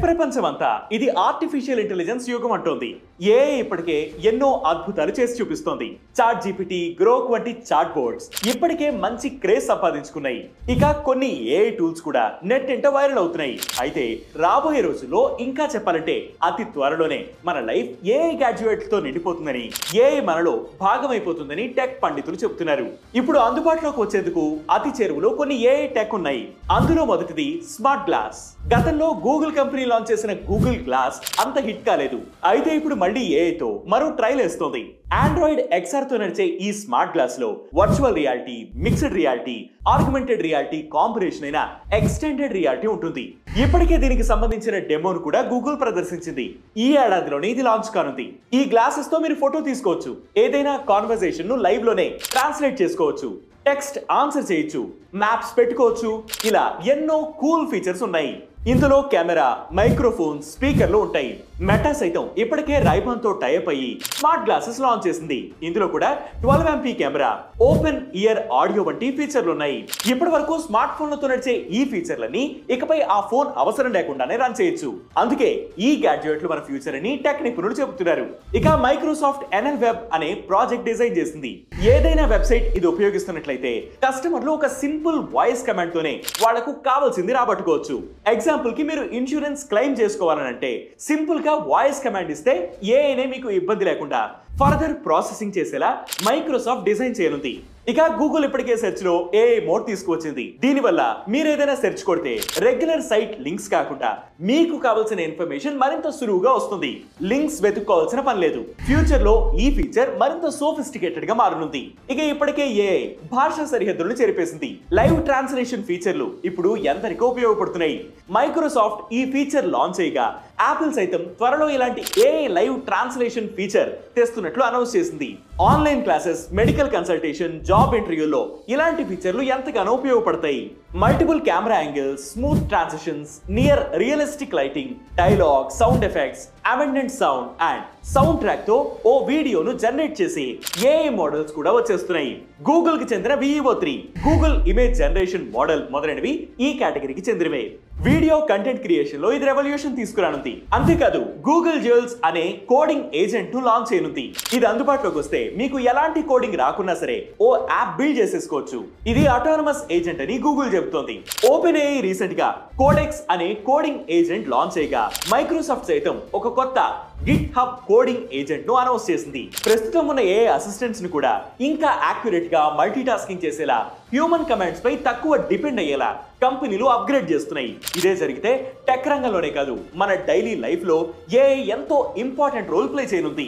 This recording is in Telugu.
ప్రపంచమంతా ఇది ఆర్టిఫిషియల్ ఇంటెలిజెన్స్ యుగం అంటోంది. ఏఐ ఇప్పటికే ఎన్నో అద్భుతాలు చేసి చూపిస్తోంది. చాట్ జీపీటీ, గ్రోక్ వంటి చాట్ బోర్డ్స్ ఇప్పటికే మంచి క్రేజ్ సంపాదించుకున్నాయి. ఇక కొన్ని ఏఐ టూల్స్ కూడా నెట్ ఎంట వైరల్ అవుతున్నాయి. అయితే రాబోయే రోజుల్లో ఇంకా చెప్పాలంటే అతి త్వరలోనే మన లైఫ్ ఏఐ గ్యాడ్జెట్స్ తో నిండిపోతుందని, ఏఐ మనలో భాగమైపోతుందని టెక్ పండితులు చెబుతున్నారు. ఇప్పుడు అందుబాటులోకి వచ్చేందుకు అతి చేరువలో కొన్ని ఏఐ టెక్ ఉన్నాయి. అందులో మొదటిది స్మార్ట్ గ్లాస్. గతంలో గూగుల్ కంపెనీ లాంచ్ చేసిన గూగుల్ గ్లాస్ అంత హిట్ కాలేదు. అయితే ఇప్పుడు మళ్ళీ ఏఐతో మరో ట్రైల్ వేస్తోంది. ఆండ్రాయిడ్ ఎక్స్ఆర్ తో నడిచే ఈ స్మార్ట్ గ్లాస్ లో virtual reality, mixed reality, augmented reality combination అయిన ఎక్స్టెండెడ్ రియాలిటీ ఉంటుంది. ఇప్పటికే దీనికి సంబంధించిన డెమోను కూడా గూగుల్ ప్రదర్శించింది. ఈ ఏడాదిలోనే ఇది లాంచ్ కానుంది. ఈ గ్లాసెస్ తో మీరు ఫోటో తీసుకోవచ్చు, ఏదైనా కాన్వర్సేషన్ ను లైవ్ లోనే ట్రాన్స్లేట్ చేసుకోవచ్చు, టెక్స్ట్ ఆన్సర్ చేయొచ్చు, మ్యాప్స్ పెట్టుకోవచ్చు. ఇలా ఎన్నో కూల్ ఫీచర్స్ ఉన్నాయి. ఇందులో కెమెరా, మైక్రోఫోన్, స్పీకర్లు ఉంటాయి. మెటా సైతం ఇప్పటికే రైబాన్ తో టైప్ అయ్యి స్మార్ట్ గ్లాసెస్ లాంచ్ చేసింది. ఇందులో కూడా 12 MP camera, open year audio వంటి ఫీచర్లు ఉన్నాయి. ఇప్పటి వరకు స్మార్ట్ ఫోన్లతో నడిచే ఈ ఫీచర్లన్నీ ఇకపై ఆ ఫోన్ అవసరం లేకుండానే రన్ చేయొచ్చు. అందుకే ఈ గ్యాడ్జెట్లు మన ఫ్యూచర్ అని టెక్ నిపుణులు చెబుతున్నారు. ఇక మైక్రోసాఫ్ట్ ఎన్ఎల్ వెబ్ అనే ప్రాజెక్ట్ డిజైన్ చేసింది. ఏదైనా వెబ్సైట్ ఇది ఉపయోగిస్తున్నట్లయితే కస్టమర్లు ఒక సింపుల్ వాయిస్ కమాండ్ తోనే వాళ్లకు కావాల్సింది రాబట్టుకోవచ్చు. ఎగ్జాంపుల్ కి మీరు ఇన్సూరెన్స్ క్లెయిమ్ చేసుకోవాలనంటే సింపుల్ గా వాయిస్ కమాండ్ ఇస్తే ఏఐనే మీకు ఇబ్బంది లేకుండా ఫర్దర్ ప్రాసెసింగ్ చేసేలా మైక్రోసాఫ్ట్ డిజైన్ చేయనుంది. ఇక గూగుల్ ఇప్పటికే సెర్చ్ లో ఏఐ మోడ్ తీసుకువచ్చింది. దీనివల్ల మీరు ఏదైనా సెర్చ్ కొడితే రెగ్యులర్ సైట్ లింక్స్ కాకుండా మీకు కావాల్సిన ఇన్ఫర్మేషన్ మరింత సులువుగా వస్తుంది. లింక్స్ వెతుక్కోవాల్సిన పని లేదు. ఫ్యూచర్ లో ఈ ఫీచర్ మరింత సోఫిస్టికేటెడ్ గా మారనుంది. ఇక ఇప్పటికే ఏఐ భాషా సరిహద్దులను చెరిపేసింది. లైవ్ ట్రాన్స్లేషన్ ఫీచర్లు ఇప్పుడు ఎందరికో ఉపయోగపడుతున్నాయి. మైక్రోసాఫ్ట్ ఈ ఫీచర్ లాంచ్ చేయగా యాపిల్ సైతం త్వరలో ఇలాంటి ఏఐ లైవ్ ట్రాన్స్లేషన్ ఫీచర్ తెస్తున్నట్లు అనౌన్స్ చేసింది. Online classes, medical consultation, job ఇంటర్వ్యూలో ఇలాంటి ఫీచర్లు ఎంతగానో ఉపయోగపడతాయి. Multiple camera angles, smooth transitions, near realistic lighting, dialogue, sound effects, ambient sound and sound track తో ఓ వీడియోను జనరేట్ చేసి ఏఐ మోడల్స్ కూడా వచ్చేస్తున్నాయి. గూగుల్ కి చెందిన VEO3, Google image generation model మొదలైనవి ఈ కేటగిరీకి చెందినవే. వీడియో కంటెంట్ క్రియేషన్ లో ఇది రెవల్యూషన్ తీసుకురానుంది. అంతేకాదు గూగుల్ జెవెల్స్ అనే కోడింగ్ ఏజెంట్ ను లాంచ్ చేయనుంది. ఇది అందుబాటులోకి వస్తే మీకు ఎలాంటి కోడింగ్ రాకున్నా సరే ఓ యాప్ బిల్డ్ చేసేసుకోవచ్చు. ఇది ఆటోనమస్ ఏజెంట్ అని గూగుల్ చెబుతోంది. ఓపెన్ ఏఐ రీసెంట్ గా కోడెక్స్ అనే కోడింగ్ ఏజెంట్ లాంచ్ చేయగా మైక్రోసాఫ్ట్ సైతం ఒక కొత్త గిట్ హబ్ కోడింగ్ ఏజెంట్ ను అనౌన్స్ చేసింది. ప్రస్తుతం ఉన్న ఏఐ అసిస్టెంట్స్ ను కూడా ఇంకా యాక్యురేట్ గా మల్టీ టాస్కింగ్ చేసేలా, హ్యూమన్ కమాండ్స్ పై తక్కువ డిపెండ్ అయ్యేలా కంపెనీలు అప్గ్రేడ్ చేస్తున్నాయి. ఇదే జరిగితే టెక్ రంగంలోనే కాదు మన డైలీ లైఫ్ లో ఏఐ ఎంతో ఇంపార్టెంట్ రోల్ ప్లే చేయనుంది.